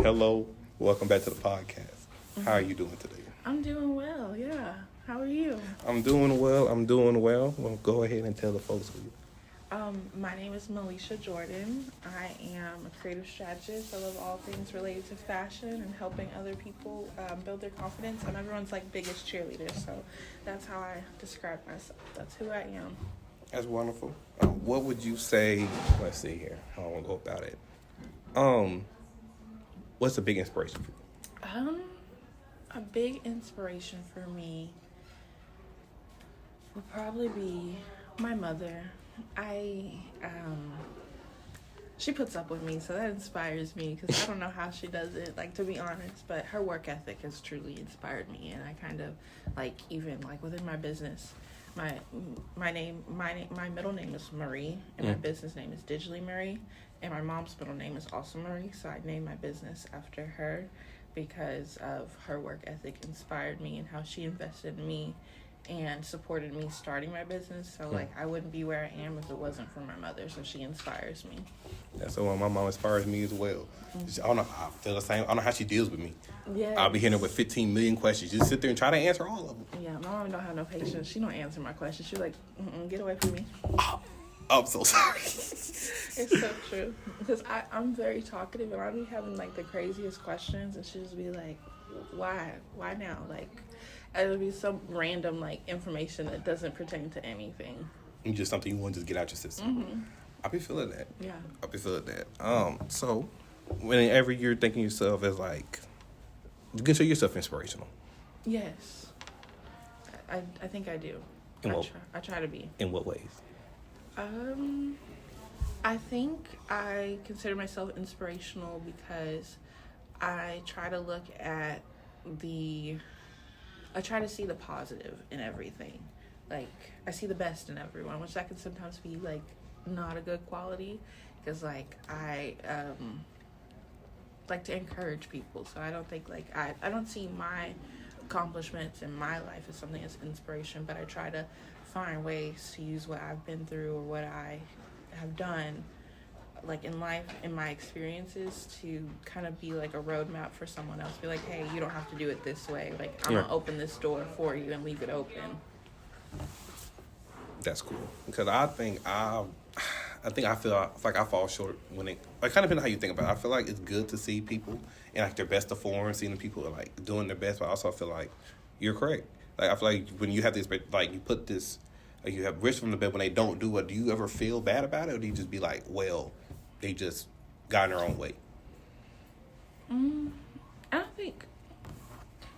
Hello, welcome back to the podcast. How are you doing today? I'm doing well, yeah. How are you? I'm doing well. Well, go ahead and tell the folks who you My name is Melisha Jordan. I am a creative strategist. I love all things related to fashion and helping other people build their confidence. I'm everyone's biggest cheerleader, so that's how I describe myself. That's who I am. That's wonderful. What would you say? Let's see here. How I want to go about it. What's a big inspiration for you? A big inspiration for me would probably be my mother. She puts up with me, so that inspires me because I don't know how she does it, to be honest, but her work ethic has truly inspired me, and I kind of, even within my business, my middle name is Marrie, and my business name is Digitally Marrie, and my mom's middle name is also Marrie, so I named my business after her because of her work ethic inspired me and how she invested in me and supported me starting my business. So I wouldn't be where I am if it wasn't for my mother. So she inspires me. That's the one. My mom inspires me as well. I don't know. I feel the same. I don't know how she deals with me. Yeah. I'll be hitting her with 15 million questions. Just sit there and try to answer all of them. Yeah, my mom don't have no patience. She don't answer my questions. She's like, get away from me. Oh, I'm so sorry. It's so true. Because I'm very talkative and I'll be having the craziest questions and she'll just be like, why? Why now? It'll be some random information that doesn't pertain to anything. Just something you want to just get out your system. Mm-hmm. I'll be feeling that. Yeah. I'll be feeling that. So whenever you're thinking yourself as you consider yourself inspirational. Yes. I think I do. I try to be. In what ways? I think I consider myself inspirational because I try to look at I try to see the positive in everything. I see the best in everyone, which that can sometimes be, not a good quality. Because, I like to encourage people. So I don't think, I don't see my accomplishments in my life as something as inspiration. But I try to find ways to use what I've been through or what I have done in life, in my experiences, to kind of be a roadmap for someone else. Be hey, you don't have to do it this way. I'm gonna open this door for you and leave it open. That's cool because I feel like I fall short when it kind of depends on how you think about it. I feel like it's good to see people in their best of form, seeing the people are doing their best, but also I feel like you're correct. I feel like when you have this, you put this, you have rich from the bed when they don't do it. Do you ever feel bad about it, or do you just be well, they just got in their own way? I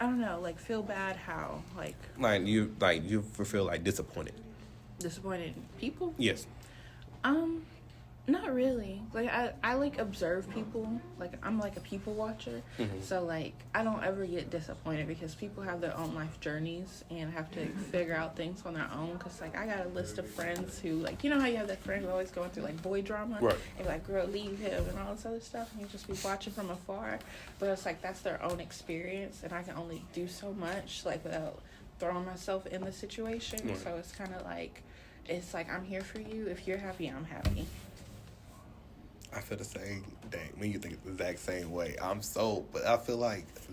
don't know, feel bad how, you feel disappointed. Disappointed in people? Yes. Not really. I observe people. I'm a people watcher. Mm-hmm. So I don't ever get disappointed because people have their own life journeys and have to figure out things on their own. Because I got a list of friends who you know how you have that friend who always going through boy drama, right? And girl, leave him and all this other stuff, and you just be watching from afar. But it's that's their own experience, and I can only do so much without throwing myself in the situation. Right. So it's kind of it's I'm here for you. If you're happy, I'm happy. I feel the same. Dang, when you think the exact same way. But I feel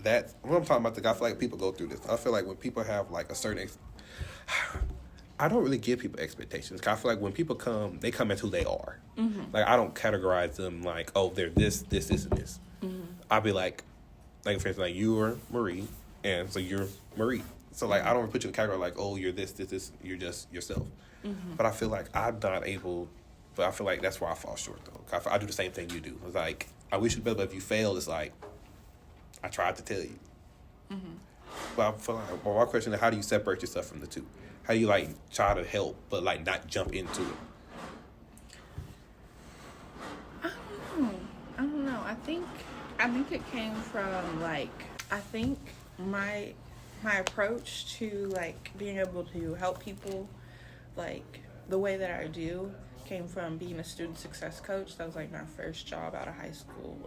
that's when I'm talking about I feel people go through this. I feel when people have a certain I don't really give people expectations. I feel when people come, they come as who they are. Mm-hmm. I don't categorize them oh, they're this, and this. Mm-hmm. I'll be for instance, you are Marrie, and so you're Marrie. So I don't put you in the category oh, you're this, you're just yourself. Mm-hmm. But I feel I'm not able. But I feel that's where I fall short, though. I do the same thing you do. It's I wish you better, but if you fail, it's I tried to tell you. Mm-hmm. But I feel my question is, how do you separate yourself from the two? How do you, try to help, but, not jump into it? I don't know. I think it came from, I think my approach to, being able to help people, the way that I do came from being a student success coach. That was my first job out of high school,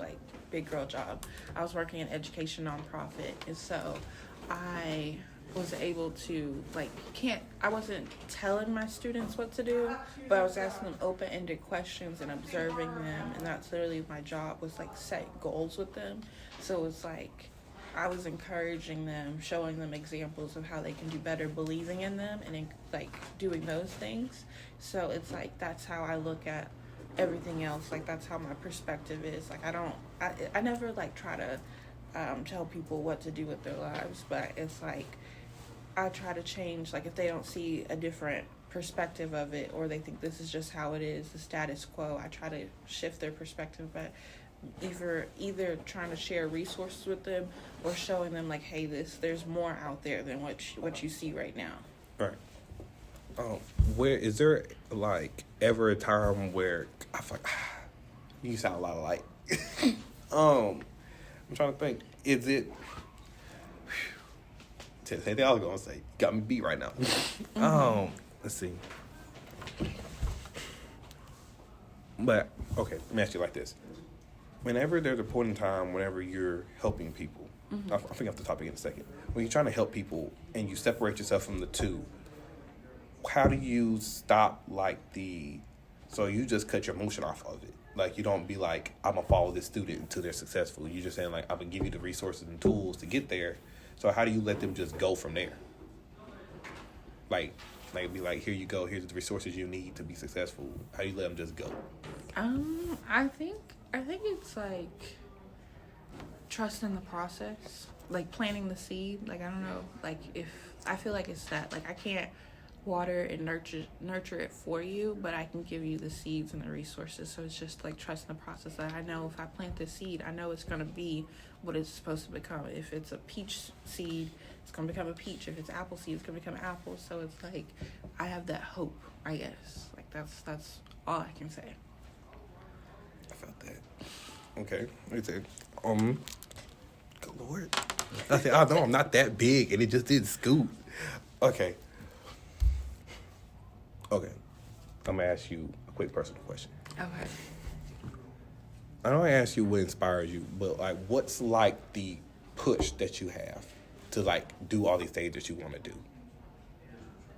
big girl job. I was working in education nonprofit, and so I was able to, like, I wasn't telling my students what to do, but I was asking them open-ended questions and observing them, and that's literally my job, was like set goals with them. So it was like I was encouraging them, showing them examples of how they can do better, believing in them, and like doing those things. So it's like that's how I look at everything else. Like that's how my perspective is. Like I never like try to tell people what to do with their lives, but it's like I try to change. Like if they don't see a different perspective of it, or they think this is just how it is, the status quo, I try to shift their perspective by either trying to share resources with them or showing them like, hey, there's more out there than what you see right now. Right. Where is there like ever a time where I feel like you sound a lot alike? I'm trying to think. Is it? Same thing I was gonna say. Got me beat right now. Let's see. But okay, let me ask you like this. Whenever there's a point in time, whenever you're helping people, I'll think of the topic in a second. When you're trying to help people and you separate yourself from the two, how do you stop so you just cut your emotion off of it? Like you don't be like, I'm gonna follow this student until they're successful. You're just saying like, I'm gonna give you the resources and tools to get there. So how do you let them just go from there? Like be like, here you go. Here's the resources you need to be successful. How do you let them just go? I think it's like trusting the process, like planting the seed. Like I don't know, like if I feel like it's that, like I can't water and nurture it for you, but I can give you the seeds and the resources. So it's just like trusting the process. That I know if I plant this seed, I know it's gonna be what it's supposed to become. If it's a peach seed, it's gonna become a peach. If it's apple seed, it's gonna become apple. So it's like I have that hope, I guess. Like that's all I can say. I felt that. Okay, let me say, good Lord, I know I'm not that big, and it just didn't scoot. Okay, I'm gonna ask you a quick personal question. Okay. I don't ask you what inspires you, but like, what's like the push that you have to like do all these things that you want to do?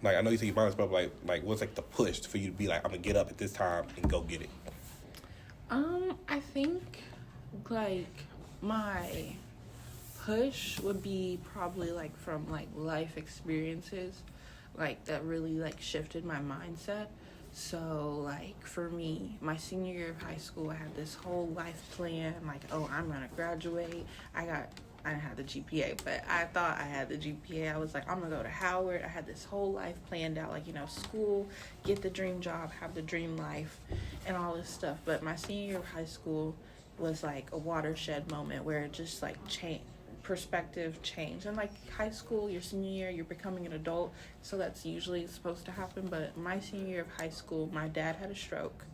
Like, I know you say your mom's, but like, what's like the push for you to be like, I'm gonna get up at this time and go get it? I think like my push would be probably like from like life experiences, like that really like shifted my mindset. So like for me, my senior year of high school, I had this whole life plan, like, oh, I'm gonna graduate. I didn't have the GPA, but I thought I had the GPA. I was like, I'm gonna go to Howard. I had this whole life planned out, like, school, get the dream job, have the dream life, and all this stuff. But my senior year of high school was like a watershed moment where it just like perspective change. And like high school, your senior year, you're becoming an adult, so that's usually supposed to happen. But my senior year of high school, my dad had a stroke,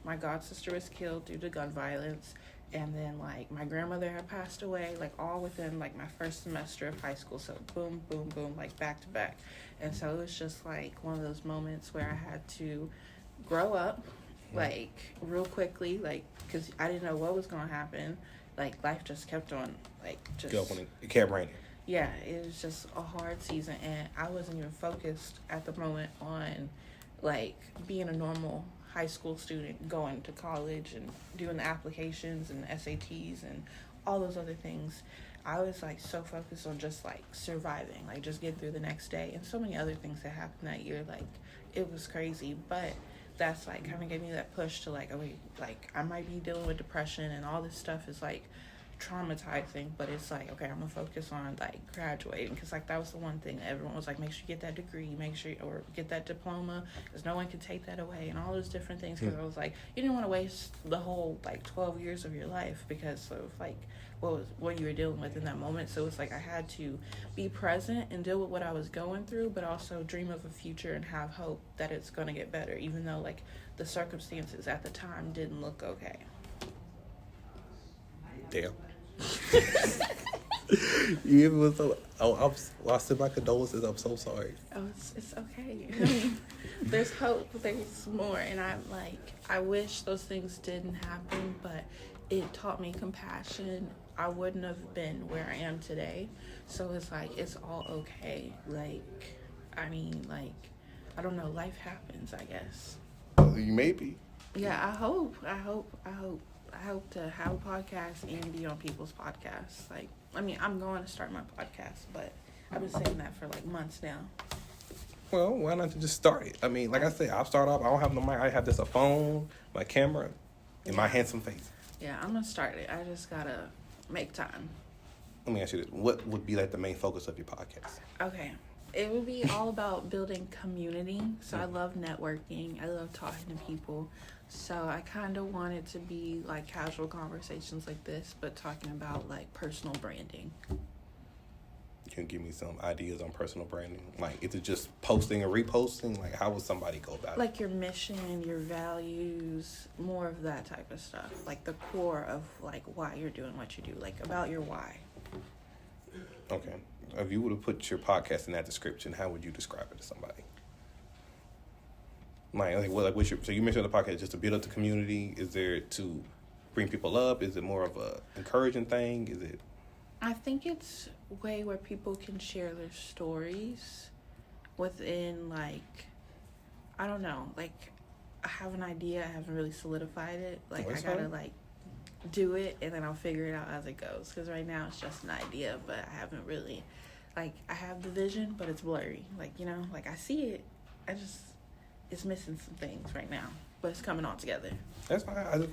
my god sister was killed due to gun violence, and then like my grandmother had passed away, like all within like my first semester of high school. So boom, boom, boom, like back to back. And so it was just like one of those moments where I had to grow up like real quickly, like because I didn't know what was going to happen. Like life just kept on like just it kept raining. Yeah, it was just a hard season, and I wasn't even focused at the moment on like being a normal high school student, going to college and doing the applications and the SATs and all those other things. I was like so focused on just like surviving, like just getting through the next day, and so many other things that happened that year. Like it was crazy, but that's like kind of gave me that push to like, okay, like I might be dealing with depression and all this stuff is like traumatizing, but it's like, okay, I'm gonna focus on like graduating, because like that was the one thing that everyone was like, make sure you get that degree, or get that diploma, because no one can take that away, and all those different things. Because I was like, you didn't want to waste the whole like 12 years of your life because of like what you were dealing with in that moment. So it's like I had to be present and deal with what I was going through, but also dream of a future and have hope that it's gonna get better, even though like the circumstances at the time didn't look okay. Damn. You was so. I send my condolences. I'm so sorry. Oh, it's okay. I mean, there's hope. There's more, and I'm like, I wish those things didn't happen, but it taught me compassion. I wouldn't have been where I am today. So it's like, it's all okay. Like, I mean, like, I don't know, life happens, I guess. You may be. Yeah, I hope to have a podcast and be on people's podcasts. Like, I mean, I'm going to start my podcast, but I've been saying that for like months now. Well, why not just start it? I mean, like I said, I'll start off. I don't have no mic. I have just a phone, my camera, and my handsome face. Yeah, I'm going to start it. I just got to make time. Let me ask you this. What would be like the main focus of your podcast? Okay. It would be all about building community. So I love networking. I love talking to people. So I kind of want it to be like casual conversations like this, but talking about like personal branding. Can you give me some ideas on personal branding? Like, is it just posting or reposting? Like, how would somebody go about it? Like your mission, your values, more of that type of stuff. Like the core of like why you're doing what you do. Like about your why. Okay. If you would have put your podcast in that description, how would you describe it to somebody? So you mentioned the podcast just to build up the community. Is there to bring people up? Is it more of a encouraging thing? Is it? I think it's a way where people can share their stories within, like, I don't know, like, I have an idea, I haven't really solidified it. Like, I gotta, like, do it, and then I'll figure it out as it goes. Because right now it's just an idea, but I haven't really, like, I have the vision, but it's blurry. Like, you know, like, I see it, it's missing some things right now, but it's coming all together. That's fine. I just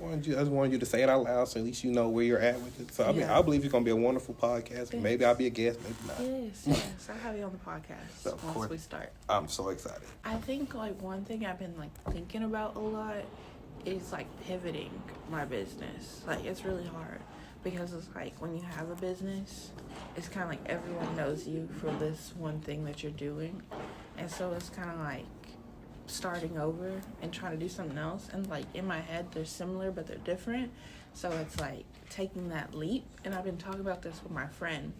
wanted you to say it out loud, so at least you know where you're at with it. So I mean, I believe it's gonna be a wonderful podcast. Yes. Maybe I'll be a guest, maybe not. Yes. I'll have you on the podcast So, once we start. I'm so excited. I think like one thing I've been like thinking about a lot is like pivoting my business. Like it's really hard because it's like when you have a business, it's kind of like everyone knows you for this one thing that you're doing, and so it's kind of like starting over and trying to do something else. And like in my head they're similar but they're different, so it's like taking that leap. And I've been talking about this with my friend.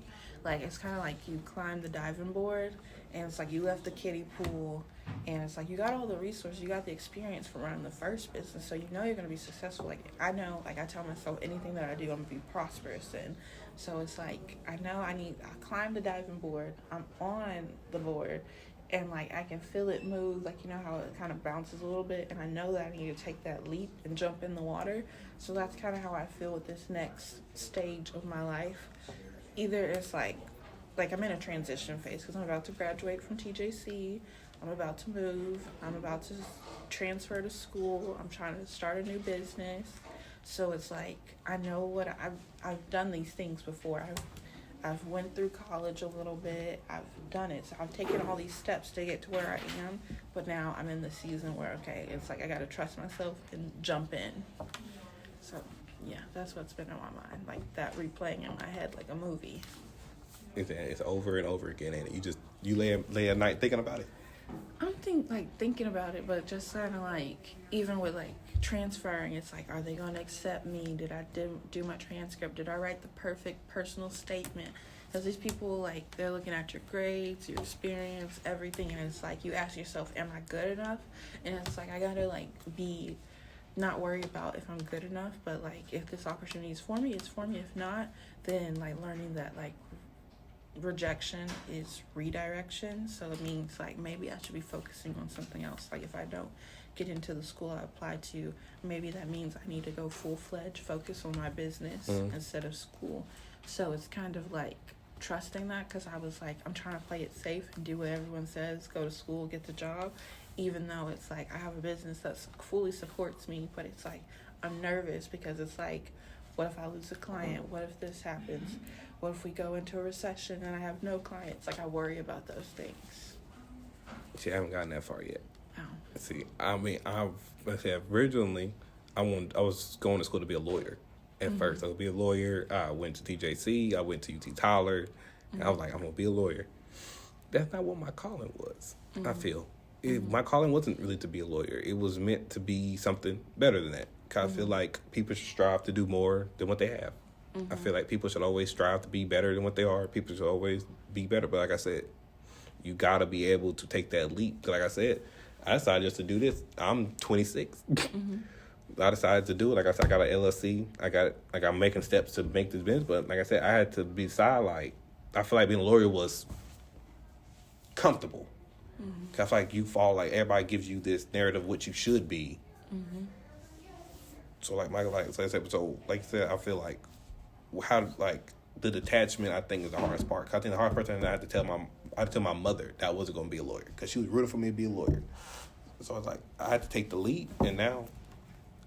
Like it's kind of like you climb the diving board and it's like you left the kiddie pool and it's like you got all the resources, you got the experience from running the first business, so you know you're going to be successful. Like I know, like I tell myself anything that I do I'm going to be prosperous in. So it's like I know I climbed the diving board, I'm on the board, and like I can feel it move, like you know how it kind of bounces a little bit, and I know that I need to take that leap and jump in the water. So that's kind of how I feel with this next stage of my life. Either it's like I'm in a transition phase because I'm about to graduate from TJC, I'm about to move, I'm about to transfer to school, I'm trying to start a new business. So it's like I know what I've done these things before. I've went through college a little bit. I've done it. So I've taken all these steps to get to where I am. But now I'm in the season where, okay, it's like I got to trust myself and jump in. So, yeah, that's what's been on my mind. Like that replaying in my head like a movie. It's over and over again, and you lay a night thinking about it. I'm thinking about it, but just kind of like, even with like transferring, it's like, are they going to accept me? Did I do my transcript? Did I write the perfect personal statement? Because these people, like, they're looking at your grades, your experience, everything, and it's like you ask yourself, am I good enough? And it's like I gotta like be not worry about if I'm good enough, but like if this opportunity is for me, it's for me. If not, then like learning that like rejection is redirection. So it means like maybe I should be focusing on something else. Like if I don't get into the school I applied to, maybe that means I need to go full-fledged focus on my business instead of school. So it's kind of like trusting that, because I was like, I'm trying to play it safe and do what everyone says, go to school, get the job, even though it's like I have a business that fully supports me. But it's like I'm nervous because it's like, what if I lose a client? What if this happens? What if we go into a recession and I have no clients? Like I worry about those things. See, I haven't gotten that far yet. Oh. See, I mean, originally I was going to school to be a lawyer. At first, I was going to be a lawyer. I went to TJC. I went to UT Tyler. And I was like, I'm going to be a lawyer. That's not what my calling was, I feel. My calling wasn't really to be a lawyer. It was meant to be something better than that. Because I feel like people should strive to do more than what they have. I feel like people should always strive to be better than what they are. People should always be better. But like I said, you got to be able to take that leap. Like I said, I decided just to do this. I'm 26. I decided to do it. Like I said, I got an LLC. I'm making steps to make this business. But like I said, I had to decide. Like I feel like being a lawyer was comfortable. Mm-hmm. I feel like you fall like everybody gives you this narrative of what you should be. Mm-hmm. So like Michael, like I said, I said, I feel like how like the detachment I think is the hardest part. 'Cause I think the hardest part I had to tell my mother that I wasn't going to be a lawyer because she was rooting for me to be a lawyer. So I was like, I had to take the leap, and now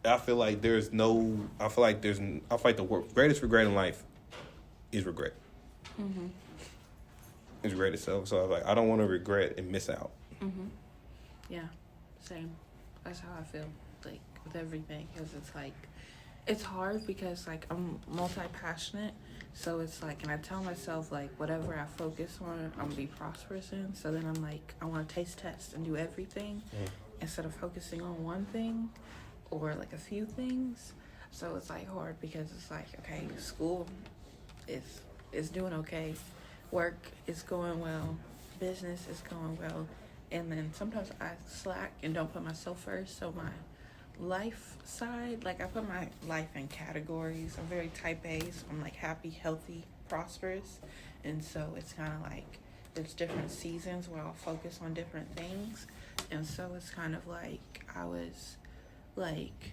I feel like the greatest regret in life is regret. Mm-hmm. It's regret itself. So I was like, I don't want to regret and miss out. Mm-hmm. Yeah, same. That's how I feel, like, with everything. Because it's, like, it's hard because, like, I'm multi-passionate. So it's, like, and I tell myself, like, whatever I focus on, I'm going to be prosperous in. So then I'm, like, I want to taste test and do everything instead of focusing on one thing or, like, a few things. So it's, like, hard because it's, like, okay, school is doing okay. Work is going well. Business is going well. And then sometimes I slack and don't put myself first. So my life side, like I put my life in categories. I'm very type A, so I'm like happy, healthy, prosperous. And so it's kind of like there's different seasons where I'll focus on different things. And so it's kind of like I was like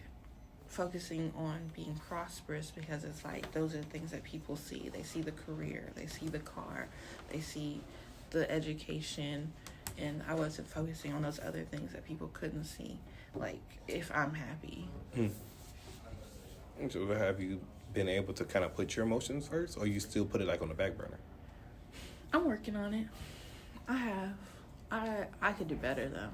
focusing on being prosperous because it's like those are the things that people see. They see the career, they see the car, they see the education, and I wasn't focusing on those other things that people couldn't see, like if I'm happy. So have you been able to kind of put your emotions first, or you still put it like on the back burner? I'm working on it. I have. I could do better though.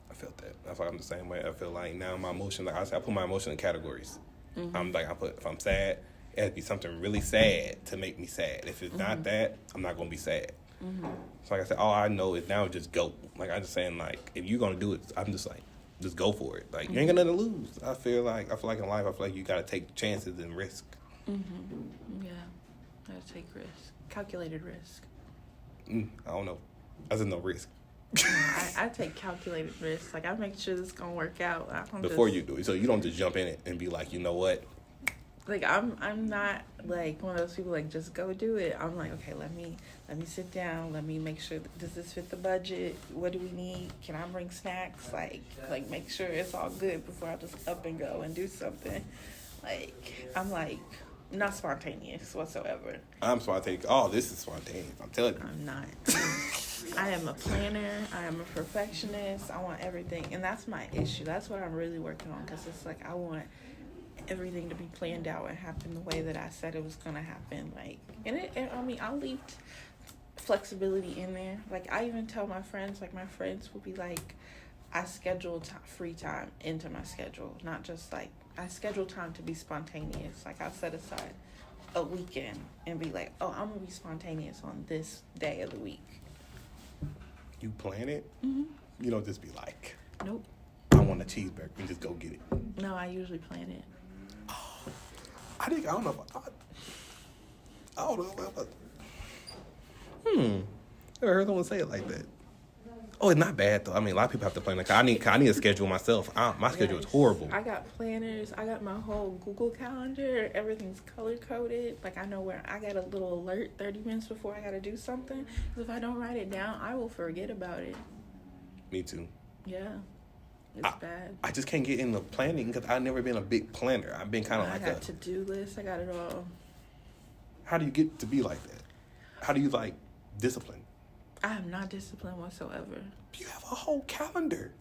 I felt that. I feel I'm the same way. I feel like now my emotion, like I put my emotion in categories. Mm-hmm. I'm like, if I'm sad, it has to be something really sad to make me sad. If it's not that, I'm not going to be sad. Mm-hmm. So like I said, all I know is now just go. Like I'm just saying, like, if you're going to do it, I'm just like, just go for it. Like, you ain't got nothing to lose. I feel like in life, I feel like you got to take chances and risk. Mm-hmm. Yeah. I got to take risk. Calculated risk. I don't know. I said no risk. I take calculated risks. Like, I make sure this is going to work out. Before you do it. So you don't just jump in it and be like, you know what? Like, I'm not, like, one of those people, like, just go do it. I'm like, okay, let me sit down. Let me make sure, does this fit the budget? What do we need? Can I bring snacks? Like make sure it's all good before I just up and go and do something. Like, I'm, like, not spontaneous whatsoever. I'm spontaneous. Oh, this is spontaneous. I'm telling you. I'm not. I am a planner. I am a perfectionist. I want everything. And that's my issue. That's what I'm really working on. Because it's like I want everything to be planned out and happen the way that I said it was going to happen. Like, and I'll leave flexibility in there. Like, I even tell my friends, like, my friends will be like, I schedule free time into my schedule. Not just like, I schedule time to be spontaneous. Like, I set aside a weekend and be like, oh, I'm going to be spontaneous on this day of the week. You plan it? Mm-hmm. You don't just be like, nope, I want a cheeseburger and just go get it. No, I usually plan it. I don't know about never heard someone say it like that. Oh, it's not bad though. I mean, a lot of people have to plan. Like, I need a schedule myself. My schedule is horrible. I got planners. I got my whole Google Calendar. Everything's color coded. Like, I know where I got a little alert 30 minutes before I got to do something. Because if I don't write it down, I will forget about it. Me too. Yeah, it's bad. I just can't get into planning because I've never been a big planner. I've been kind of like I got to-do list. I got it all. How do you get to be like that? How do you like discipline? I am not disciplined whatsoever. You have a whole calendar.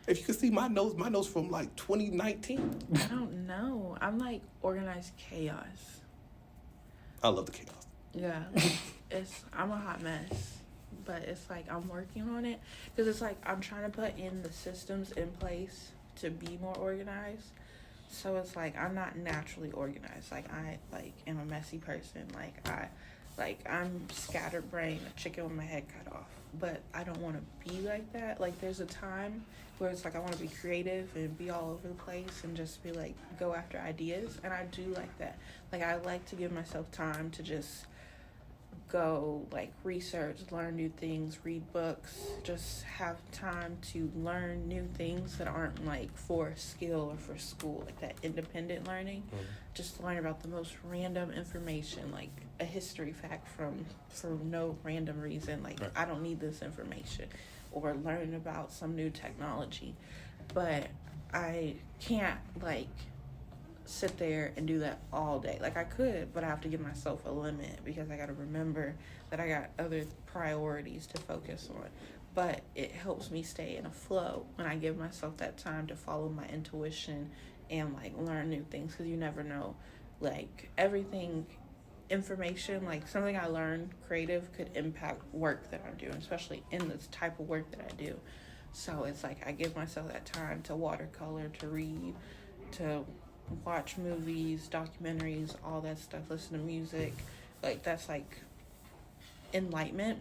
If you could see my notes from like 2019. I don't know. I'm like organized chaos. I love the chaos. Yeah. I'm a hot mess. But it's like I'm working on it. Because it's like I'm trying to put in the systems in place to be more organized. So it's like I'm not naturally organized. Like I am a messy person. I'm scatterbrained, a chicken with my head cut off. But I don't want to be like that. Like, there's a time where it's like I want to be creative and be all over the place and just be like, go after ideas. And I do like that. Like, I like to give myself time to just go like research, learn new things, read books, just have time to learn new things that aren't like for skill or for school, like that independent learning. Just learn about the most random information, like a history fact for no random reason, like I don't need this information, or learn about some new technology. But I can't like sit there and do that all day. Like I could, but I have to give myself a limit because I got to remember that I got other priorities to focus on. But it helps me stay in a flow when I give myself that time to follow my intuition and like learn new things, because you never know, like everything, information, like something I learned creative could impact work that I'm doing, especially in this type of work that I do. So it's like I give myself that time to watercolor, to read, to watch movies, documentaries, all that stuff, listen to music. Like that's like enlightenment.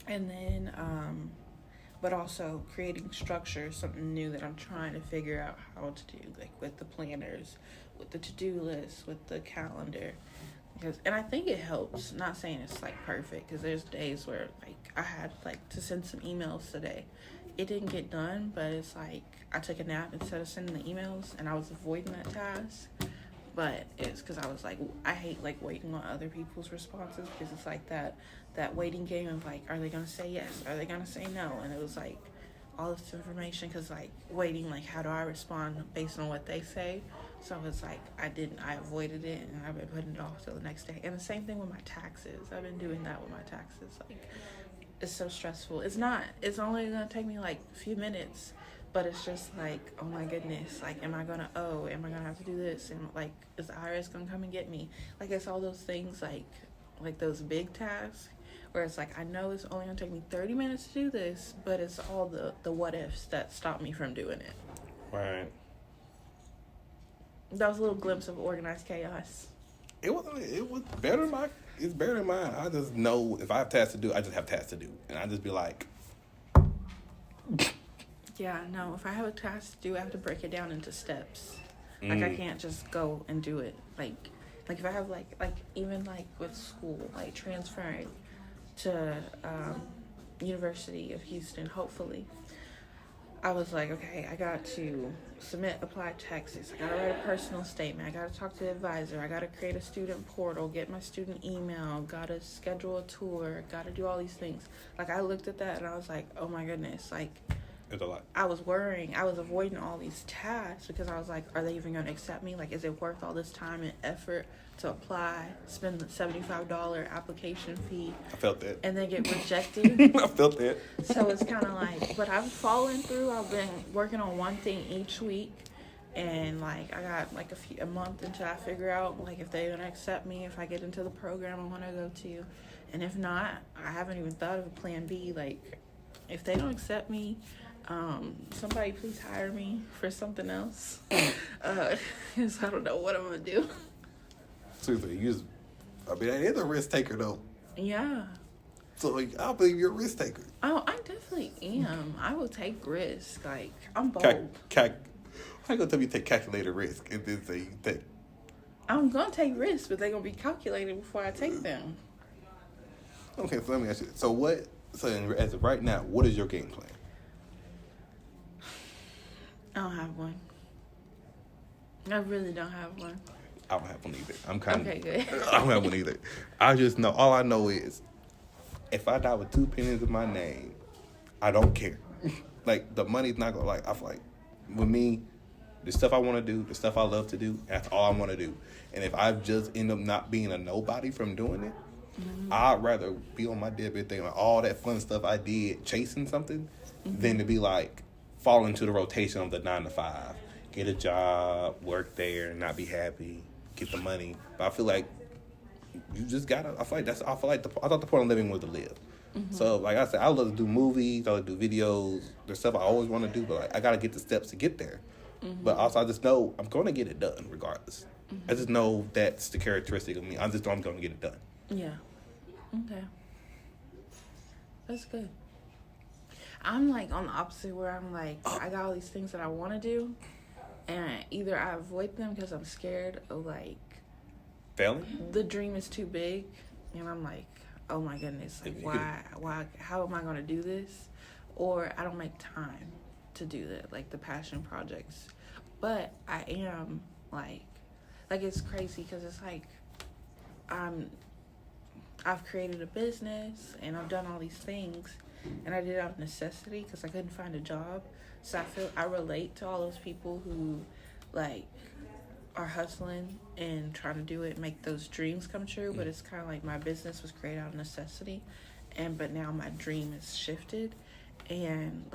And then but also creating structure, something new that I'm trying to figure out how to do, like with the planners, with the to-do list, with the calendar. And I think it helps. Not saying it's like perfect, because there's days where like I had like to send some emails today. It didn't get done, but it's like I took a nap instead of sending the emails, and I was avoiding that task. But it's because I was like, I hate like waiting on other people's responses, because it's like that waiting game of like, are they gonna say yes? Are they gonna say no? And it was like all this information, because like waiting, like how do I respond based on what they say? So it's like I avoided it, and I've been putting it off till the next day. And the same thing with my taxes. I've been doing that with my taxes. Like it's so stressful. It's only gonna take me like a few minutes, but it's just like, oh my goodness, like am I gonna have to do this, and like is the IRS gonna come and get me? Like it's all those things, like those big tasks where it's like I know it's only gonna take me 30 minutes to do this, but it's all the what ifs that stop me from doing it. Right. That was a little glimpse of organized chaos. It was better than mine. It's better than mine. I just know if I have tasks to do, I just have tasks to do, and I just be like. Yeah, no. If I have a task to do, I have to break it down into steps. Like I can't just go and do it. Like if I have like even like with school, like transferring to University of Houston, hopefully. I was like, okay, I got to submit applied taxes. I got to write a personal statement. I got to talk to the advisor. I got to create a student portal, get my student email, got to schedule a tour, got to do all these things. Like, I looked at that and I was like, oh my goodness. Like, it's a lot. I was worrying. I was avoiding all these tasks because I was like, are they even going to accept me? Like, is it worth all this time and effort to apply, spend the $75 application fee? I felt that. And then get rejected. I felt that. So it's kind of like, but I've fallen through. I've been working on one thing each week. And like, I got like a month until I figure out like if they're going to accept me, if I get into the program I want to go to. And if not, I haven't even thought of a plan B. Like, if they don't accept me, somebody please hire me for something else. Because I don't know what I'm going to do. Seriously, it is a risk taker though. Yeah. So I believe you're a risk taker. Oh, I definitely am. I will take risks. Like, I'm bold. How you gonna tell me to take calculated risk and then say you take? I'm gonna take risks, but they're gonna be calculated before I take them. Okay, so let me ask you. So as of right now, what is your game plan? I don't have one. I really don't have one. I don't have one either. I'm kind of... Okay, good. I don't have one either. I just know... All I know is, if I die with 2 pennies in my name, I don't care. Like, the money's not going to... Like, I feel like, with me, the stuff I want to do, the stuff I love to do, that's all I want to do. And if I just end up not being a nobody from doing it, I'd rather be on my deathbed thinking like all that fun stuff I did chasing something than to be like, fall into the rotation of the 9 to 5. Get a job, work there, not be happy, get the money. But I feel like you just gotta. I thought the point of living was to live. Mm-hmm. So like I said, I love to do movies, I love to do videos. There's stuff I always want to do, but like I gotta get the steps to get there. Mm-hmm. But also I just know I'm gonna get it done regardless. Mm-hmm. I just know that's the characteristic of me. I just know I'm gonna get it done. Yeah. Okay. That's good. I'm like on the opposite where I'm like I got all these things that I want to do. And either I avoid them because I'm scared of, like... Failing? The dream is too big. and I'm like, oh my goodness, like why, how am I going to do this? Or I don't make time to do that, like the passion projects. But I am like it's crazy because it's like I've created a business and I've done all these things, and I did it out of necessity because I couldn't find a job. So I feel I relate to all those people who like are hustling and trying to do it, make those dreams come true. But it's kind of like my business was created out of necessity, but now my dream has shifted, and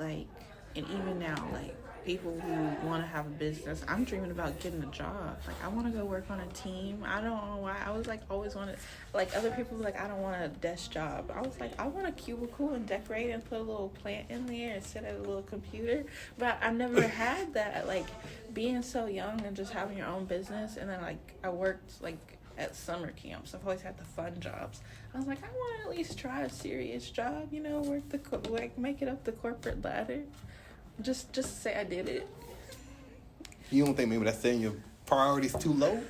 even now, like people who want to have a business, I'm dreaming about getting a job. Like I want to go work on a team. I don't know why. I was like always wanted, like other people were like, I don't want a desk job. I was like, I want a cubicle and decorate and put a little plant in there and sit at a little computer. But I never had that. Like being so young and just having your own business, and then like I worked like at summer camps. I've always had the fun jobs. I was like, I want to at least try a serious job. Work make it up the corporate ladder. Just say I did it. You don't think maybe that's setting your priorities too low?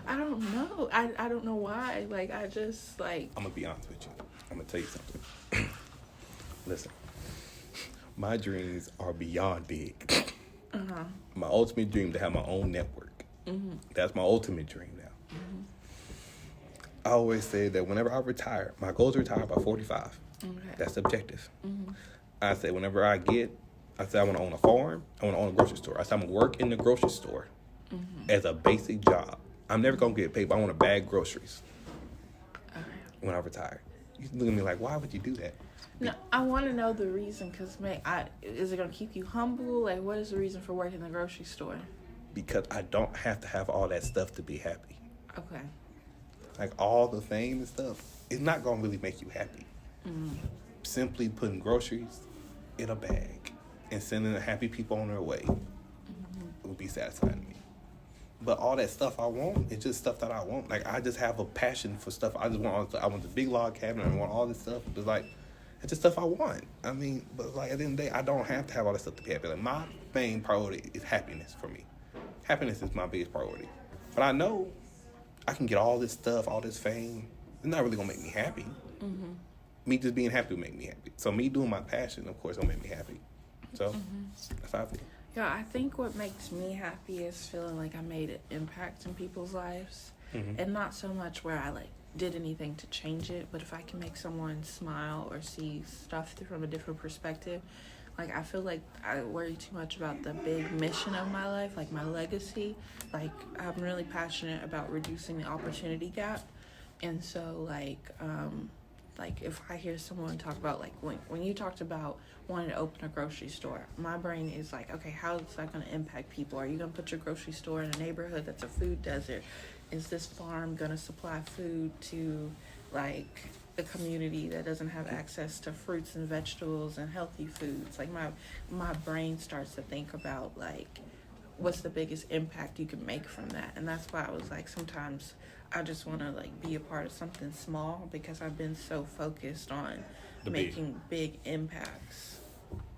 I don't know. I don't know why. Like I just like. I'm gonna be honest with you. I'm gonna tell you something. Listen, my dreams are beyond big. My ultimate dream to have my own network. That's my ultimate dream now. I always say that whenever I retire, my goal is to retire by 45. Okay. That's the objective. I say whenever I said I want to own a farm. I want to own a grocery store. I said I'm going to work in the grocery store as a basic job. I'm never going to get paid, but I want to bag groceries when I retire. You look at me like, why would you do that? No, I want to know the reason, because is it going to keep you humble? Like, what is the reason for working in the grocery store? Because I don't have to have all that stuff to be happy. Okay. Like, all the fame and stuff, it's not going to really make you happy. Simply putting groceries in a bag and sending the happy people on their way would be satisfying to me. But all that stuff I want is just stuff that I want. Like, I just have a passion for stuff. I want the big log cabin. I want all this stuff. But like, it's just stuff I want. I mean, but like at the end of the day, I don't have to have all that stuff to be happy. Like, my main priority is happiness for me. Happiness is my biggest priority. But I know I can get all this stuff, all this fame. It's not really gonna make me happy. Me just being happy will make me happy. So me doing my passion, of course, will make me happy. So that's how I feel. Yeah, I think what makes me happy is feeling like I made an impact in people's lives. And not so much where I like did anything to change it, but if I can make someone smile or see stuff from a different perspective. Like, I feel like I worry too much about the big mission of my life, like my legacy. Like, I'm really passionate about reducing the opportunity gap. And so, like if I hear someone talk about, like, when you talked about wanting to open a grocery store, my brain is like, okay, how is that going to impact people? Are you going to put your grocery store in a neighborhood that's a food desert? Is this farm going to supply food to, like, a community that doesn't have access to fruits and vegetables and healthy foods? Like, my brain starts to think about, like, what's the biggest impact you can make from that? And that's why I was like, sometimes I just want to like be a part of something small, because I've been so focused on making big impacts,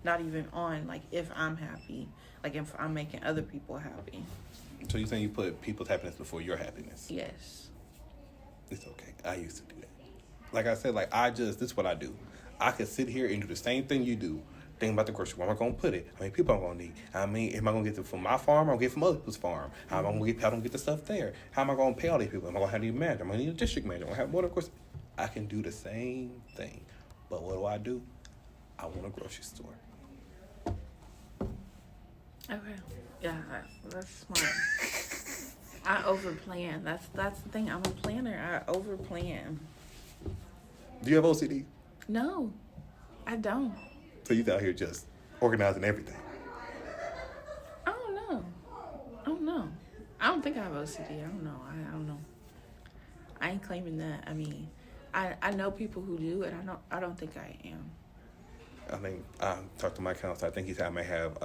not even on like if I'm happy, like if I'm making other people happy. So you're saying you put people's happiness before your happiness? Yes. It's okay. I used to do that. Like I said, like this is what I do. I could sit here and do the same thing you do. Think about the grocery. Where am I going to put it? How many people am I going to need? I mean, am I going to get it from my farm or I'm going to get it from other people's farm? How am I going to get the stuff there? How am I going to pay all these people? Am I going to have the manager? Am I going to need a district manager? I'm going to have more. Of course, I can do the same thing. But what do? I want a grocery store. Okay. Yeah, that's smart. I overplan. That's the thing. I'm a planner. I overplan. Do you have OCD? No, I don't. So you out here just organizing everything? I don't know. I don't think I have OCD. I don't know. I don't know. I ain't claiming that. I mean, I know people who do, and I don't think I am. I think I talked to my counselor. I think he said I may have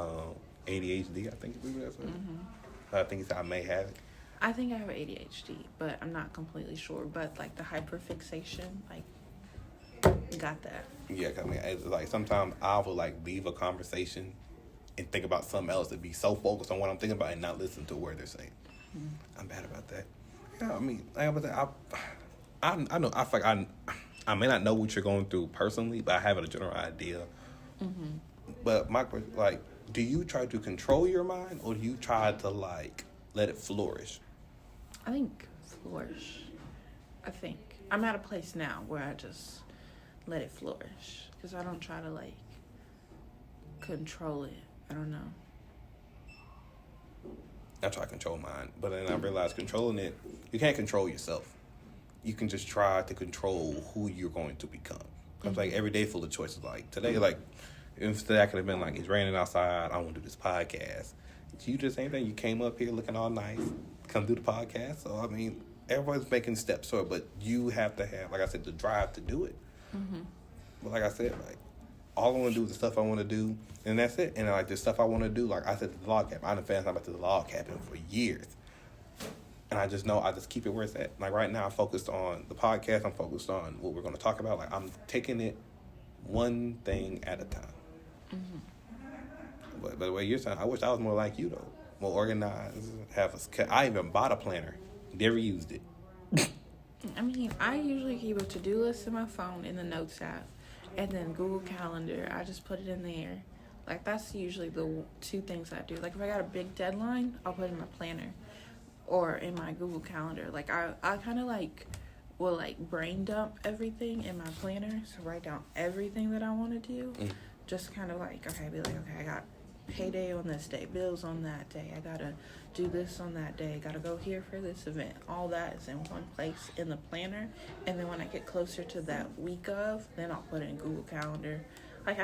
ADHD. I think that's what. I think he said I may have it. I think I have ADHD, but I'm not completely sure. But like the hyperfixation, like, got that. Yeah, I mean, it's like sometimes I will like leave a conversation and think about something else and be so focused on what I'm thinking about and not listen to what they're saying. I'm bad about that. Yeah, I mean, like I was saying, I know I feel like I may not know what you're going through personally, but I have a general idea. Mm-hmm. But my question, like, do you try to control your mind, or do you try to like let it flourish? I think flourish. I think I'm at a place now where I just let it flourish because I don't try to like control it. I don't know. I try to control mine, but then I realize controlling it, you can't control yourself. You can just try to control who you're going to become. Cause like every day full of choices. Like today, like if today I could have been like, it's raining outside, I want to do this podcast. You did the same thing. You came up here looking all nice, come do the podcast. So I mean, everyone's making steps forward, but you have to have, like I said, the drive to do it. Mm-hmm. But like I said, like all I want to do is the stuff I want to do, and that's it. And like the stuff I want to do, like I said, the log cabin. I've been fanning about the log cabin for years. And I just know I just keep it where it's at. Like right now, I'm focused on the podcast. I'm focused on what we're going to talk about. Like I'm taking it one thing at a time. Mm-hmm. But the way you're saying, I wish I was more like you though, more organized. I even bought a planner, never used it. I mean, I usually keep a to-do list in my phone in the Notes app, and then Google Calendar. I just put it in there. Like that's usually the two things I do. Like if I got a big deadline, I'll put it in my planner or in my Google Calendar. Like I kind of like will like brain dump everything in my planner, so write down everything that I want to do. Just kind of like, okay, be like, okay, I got payday on this day, bills on that day, I gotta do this on that day, gotta go here for this event. All that is in one place in the planner, and then when I get closer to that week of, then I'll put it in Google Calendar. Like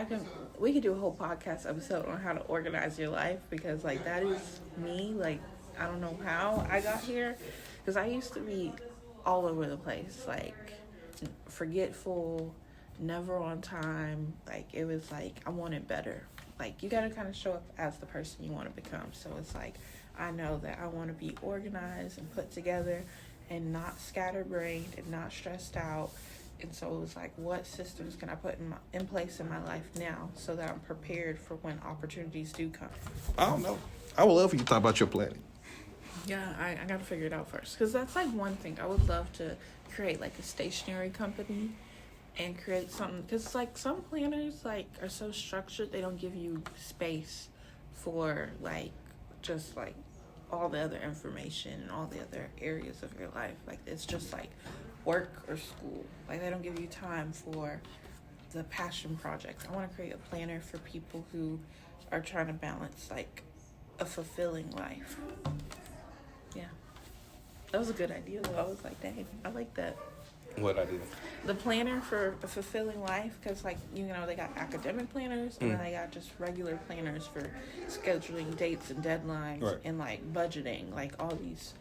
we could do a whole podcast episode on how to organize your life, because like that is me. Like I don't know how I got here, because I used to be all over the place, like forgetful, never on time. Like it was like I wanted better. Like you gotta kind of show up as the person you want to become. So it's like I know that I want to be organized and put together, and not scatterbrained and not stressed out. And so it was like, what systems can I put in place in my life now so that I'm prepared for when opportunities do come? I don't know. I would love for you to talk about your planning. Yeah, I got to figure it out first. Because that's like one thing. I would love to create like a stationery company and create something. Because like some planners like are so structured, they don't give you space for like just like all the other information and all the other areas of your life. Like it's just like work or school. Like they don't give you time for the passion projects. I want to create a planner for people who are trying to balance like a fulfilling life. Yeah, that was a good idea though. I was like, dang, I like that. What idea? The planner for a fulfilling life, because like you know they got academic planners and then they got just regular planners for scheduling dates and deadlines, right, and like budgeting, like all these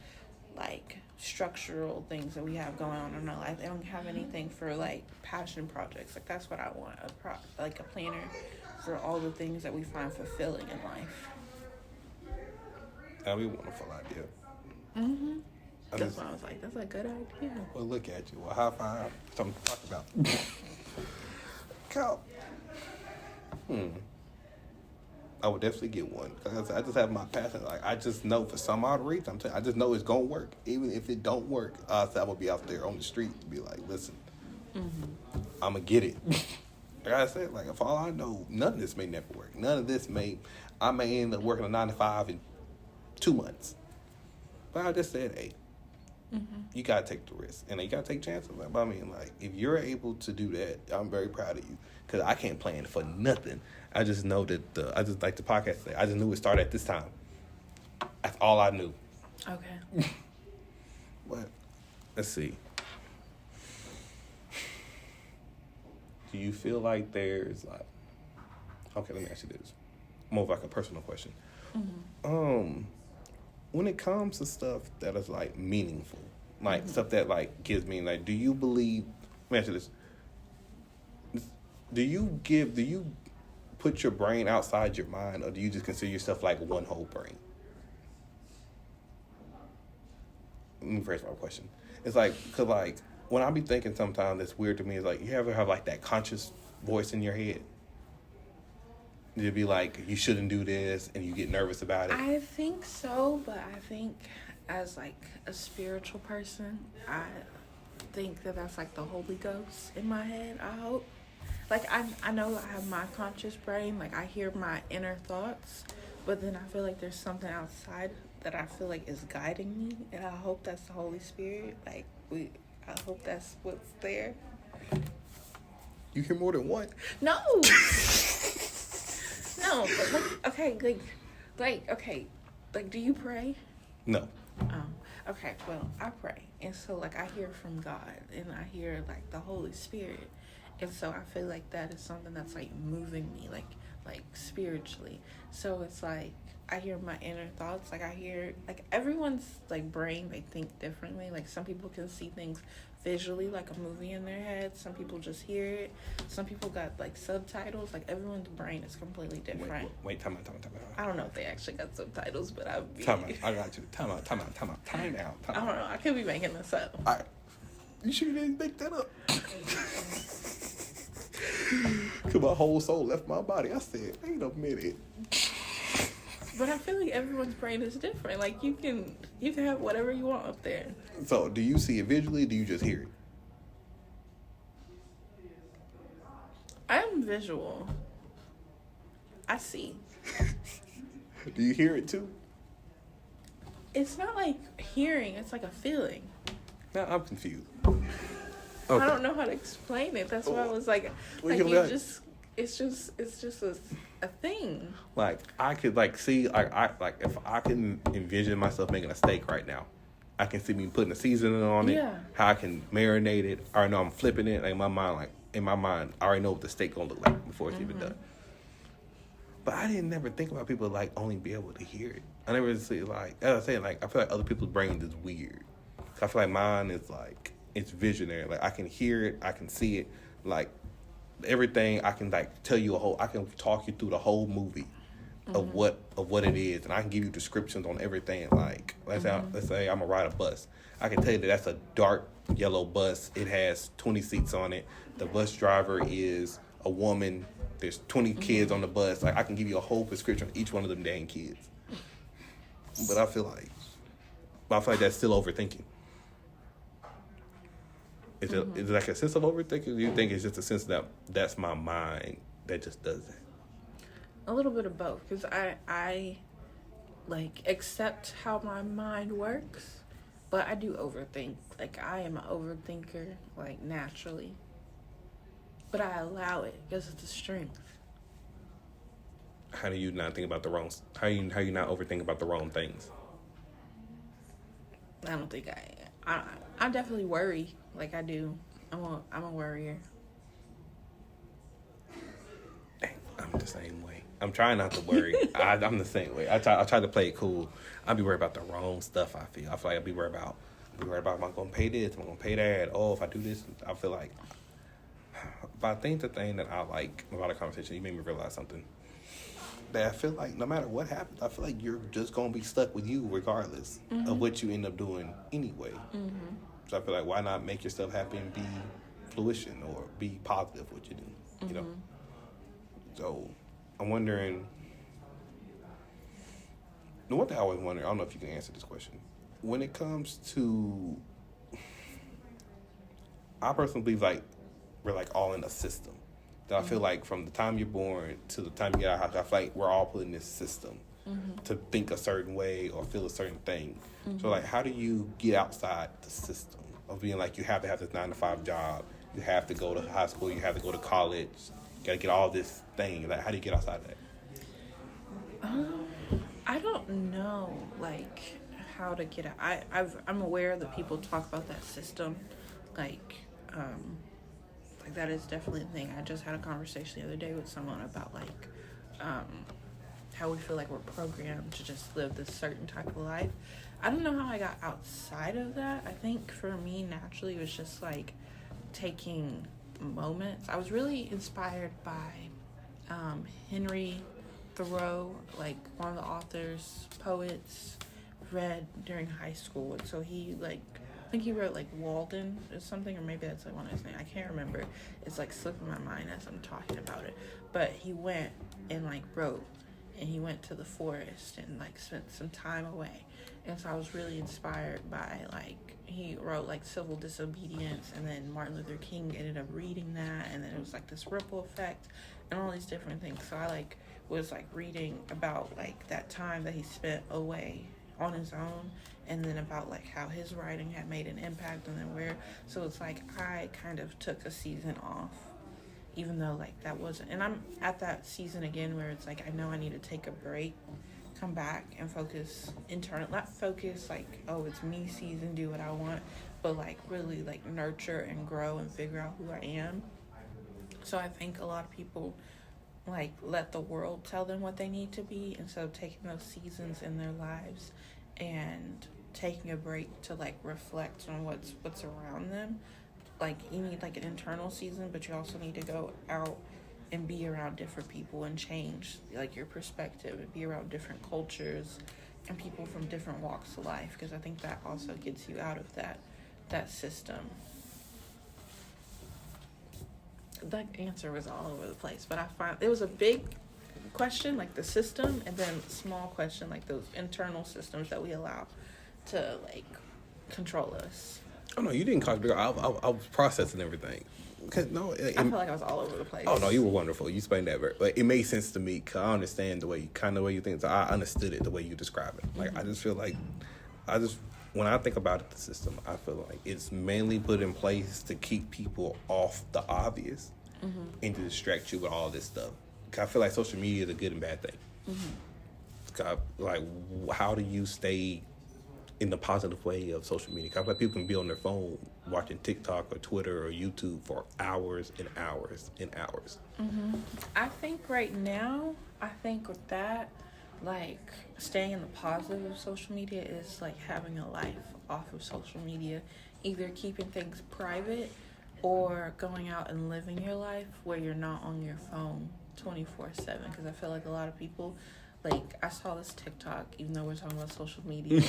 like structural things that we have going on in our life. They don't have anything for like passion projects. Like that's what I want, like a planner for all the things that we find fulfilling in life. That'd be a wonderful idea. Mm-hmm. That's why I was like, that's a good idea. Well, look at you. Well, high five. Something to talk about. Cal. I would definitely get one. Cause I just have my passion. Like I just know for some odd reason, I just know it's gonna work. Even if it don't work, I'm gonna be out there on the street to be like, listen, I'm gonna get it. Like I said, like if all I know, none of this may never work. None of this I may end up working a 9 to 5 in 2 months. But I just said, hey, you gotta take the risk, and you gotta take chances. But I mean, like if you're able to do that, I'm very proud of you, because I can't plan for nothing. I just know that I just like the podcast today. I just knew it started at this time. That's all I knew. Okay. But let's see. Do you feel like there's like? Okay, let me ask you this. More of like a personal question. When it comes to stuff that is like meaningful, like stuff that like gives me like, do you believe? Let me ask you this. Do you put your brain outside your mind, or do you just consider yourself like one whole brain? Let me rephrase my question. It's like, cause like when I be thinking sometimes, it's weird to me. It's like, you ever have like that conscious voice in your head? You'd be like, you shouldn't do this, and you get nervous about it. I think so, but I think as like a spiritual person, think that that's like the Holy Ghost in my head. I hope. Like I know I have my conscious brain. Like I hear my inner thoughts, but then I feel like there's something outside that I feel like is guiding me, and I hope that's the Holy Spirit. I hope that's what's there. You hear more than one? No. No, but like, do you pray? No. Okay, well, I pray. And so, like, I hear from God, and I hear, like, the Holy Spirit. And so I feel like that is something that's, like, moving me, like spiritually. So it's, like, I hear my inner thoughts. Like, I hear, like, everyone's, like, brain, they think differently. Like, some people can see things visually, like a movie in their head. Some people just hear it. Some people got, like, subtitles. Like, everyone's brain is completely different. Wait, time out. I don't know if they actually got subtitles, but I got you. Time out. Time out. I don't know. I could be making this up. All right. You sure you didn't make that up? Because my whole soul left my body. I said, wait a minute. But I feel like everyone's brain is different. Like, you can have whatever you want up there. So, do you see it visually, or do you just hear it? I am visual. I see. Do you hear it too? It's not like hearing. It's like a feeling. No, I'm confused. Okay. I don't know how to explain it. That's why I was like, it's just a thing. Like, I could, like, see, if I can envision myself making a steak right now, I can see me putting a seasoning on it. Yeah. How I can marinate it. I already know I'm flipping it. Like, in my mind, I already know what the steak gonna look like before it's even done. But I didn't never think about people, like, only be able to hear it. I never see, like, as I was saying, like, I feel like other people's brains is weird. I feel like mine is, like, it's visionary. Like, I can hear it. I can see it. Like, everything, I can, like, tell you I can talk you through the whole movie of what it is. And I can give you descriptions on everything. Like, let's say I'm going to ride a bus. I can tell you that that's a dark yellow bus. It has 20 seats on it. The bus driver is a woman. There's 20 kids on the bus. Like, I can give you a whole prescription of each one of them dang kids. But I feel like that's still overthinking. Is it like a sense of overthinking? Or do you think it's just a sense that that's my mind that just does that? A little bit of both, because I like accept how my mind works, but I do overthink. Like, I am an overthinker, like, naturally. But I allow it because it's a strength. How do you not think about the wrong? How you not overthink about the wrong things? I don't think I definitely worry. Like, I do. I'm a worrier. Dang, I'm the same way. I'm trying not to worry. I'm the same way. I try to play it cool. I be worried about the wrong stuff. I feel like I be worried about. Am I going to pay this? Am I going to pay that? Oh, if I do this, I feel like. But I think the thing that I like about a conversation, you made me realize something. That I feel like no matter what happens, I feel like you're just going to be stuck with you regardless of what you end up doing anyway. So I feel like, why not make yourself happy and be fruition or be positive what you do, you know? So I'm wondering, the one thing I always wonder, I don't know if you can answer this question. When it comes to, I personally believe, like, we're, like, all in a system. That I feel like from the time you're born to the time you get out of house, I feel like we're all put in this system to think a certain way or feel a certain thing. So, like, how do you get outside the system of being like, you have to have this 9-to-5 job, you have to go to high school, you have to go to college, you got to get all this thing. Like, how do you get outside that? I don't know, like, how to get out. I'm aware that people talk about that system, like that is definitely a thing. I just had a conversation the other day with someone about, like, how we feel like we're programmed to just live this certain type of life. I don't know how I got outside of that. I think for me, naturally, it was just, like, taking moments. I was really inspired by Henry Thoreau, like, one of the authors, poets, read during high school. And so he, like, I think he wrote, like, Walden or something, or maybe that's, like, one of his names. I can't remember. It's, like, slipping my mind as I'm talking about it. But he went and, like, wrote and he went to the forest and like spent some time away. And so I was really inspired by like he wrote like civil disobedience, and then Martin Luther King ended up reading that, and then it was like this ripple effect and all these different things. So I like was like reading about like that time that he spent away on his own, and then about like how his writing had made an impact, and then where. So it's like I kind of took a season off, even though like that wasn't, and I'm at that season again where it's like I know I need to take a break, come back and focus internal, not focus like, oh, it's me season, do what I want, but like really like nurture and grow and figure out who I am. So I think a lot of people like let the world tell them what they need to be instead of taking those seasons in their lives and taking a break to like reflect on what's around them. Like you need like an internal season, but you also need to go out and be around different people and change like your perspective and be around different cultures and people from different walks of life, because I think that also gets you out of that system. That answer was all over the place, but I find it was a big question like the system, and then small question like those internal systems that we allow to like control us. Oh no, you didn't cause bigger. I was processing everything. Cause no, I feel like I was all over the place. Oh no, you were wonderful. You explained that very. Like, it made sense to me. Cause I understand the way you think. So I understood it the way you describe it. Like I just feel like, when I think about it, the system, I feel like it's mainly put in place to keep people off the obvious and to distract you with all this stuff. Cause I feel like social media is a good and bad thing. Like, how do you stay in the positive way of social media? Cause I feel like people can be on their phone watching TikTok or Twitter or YouTube for hours and hours and hours. I think right now, with that, like staying in the positive of social media is like having a life off of social media, either keeping things private or going out and living your life where you're not on your phone 24/7. Because I feel like a lot of people, like I saw this TikTok, even though we're talking about social media,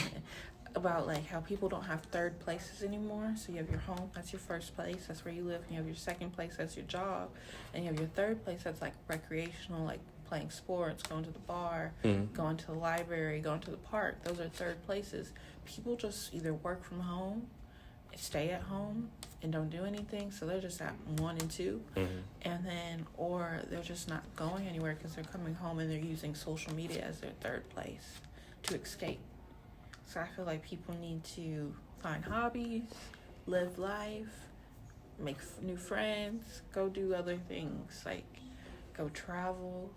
about like how people don't have third places anymore. So you have your home, that's your first place, that's where you live, and you have your second place, that's your job, and you have your third place that's like recreational, like playing sports, going to the bar, going to the library, going to the park. Those are third places. People just either work from home, stay at home, and don't do anything, so they're just at 1 and 2, and then or they're just not going anywhere because they're coming home and they're using social media as their third place to escape. So I feel like people need to find hobbies, live life, make new friends, go do other things, like go travel.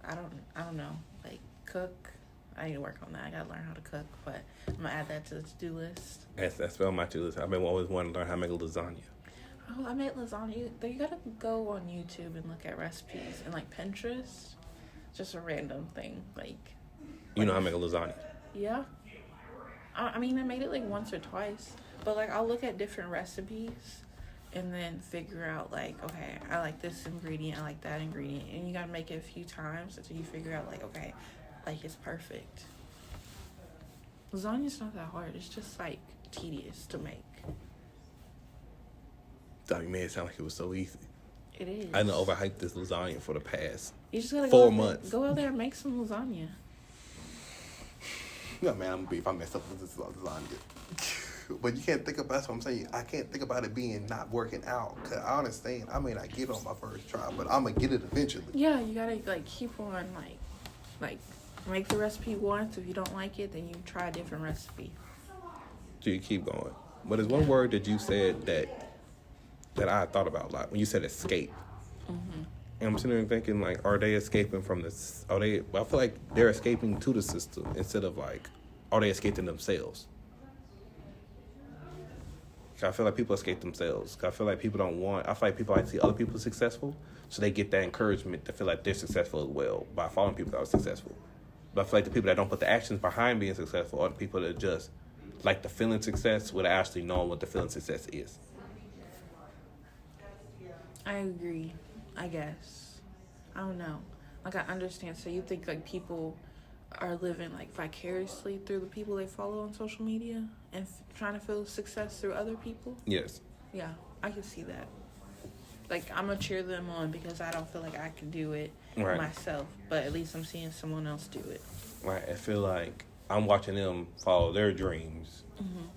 I don't know, like cook. I need to work on that. I gotta learn how to cook, but I'm gonna add that to the to-do list. That's on my to-do list. I've been always wanting to learn how to make a lasagna. Oh, I made lasagna. You gotta go on YouTube and look at recipes and like Pinterest. Just a random thing, like. You know how to make a lasagna? Yeah. I mean, I made it like once or twice, but like I'll look at different recipes and then figure out like, okay, I like this ingredient, I like that ingredient, and you gotta make it a few times until you figure out like, okay, like it's perfect. Lasagna's not that hard. It's just like tedious to make. You made it sound like it was so easy. It is. I done overhyped this lasagna for the past you just gotta 4 months. Go out there and make some lasagna. No, man, I'm gonna be if I mess up with this lasagna. But you can't think about, that's what I'm saying. I can't think about it being not working out. Cause I understand, I may not get it on my first try, but I'm gonna get it eventually. Yeah, you gotta like keep on like make the recipe once. If you don't like it, then you try a different recipe. So you keep going. But there's one word that you said that I thought about a lot when you said escape. And I'm sitting there thinking, like, are they escaping from this? I feel like they're escaping to the system instead of, like, are they escaping themselves? I feel like people escape themselves. I feel like people like to see other people successful, so they get that encouragement to feel like they're successful as well by following people that are successful. But I feel like the people that don't put the actions behind being successful are the people that just like the feeling success without actually knowing what the feeling success is. I agree, I guess. I don't know. Like, I understand. So you think, like, people are living, like, vicariously through the people they follow on social media and trying to feel success through other people? Yes. Yeah, I can see that. like, I'm gonna cheer them on because I don't feel like I can do it Right. myself, but at least I'm seeing someone else do it. Right. I feel like I'm watching them follow their dreams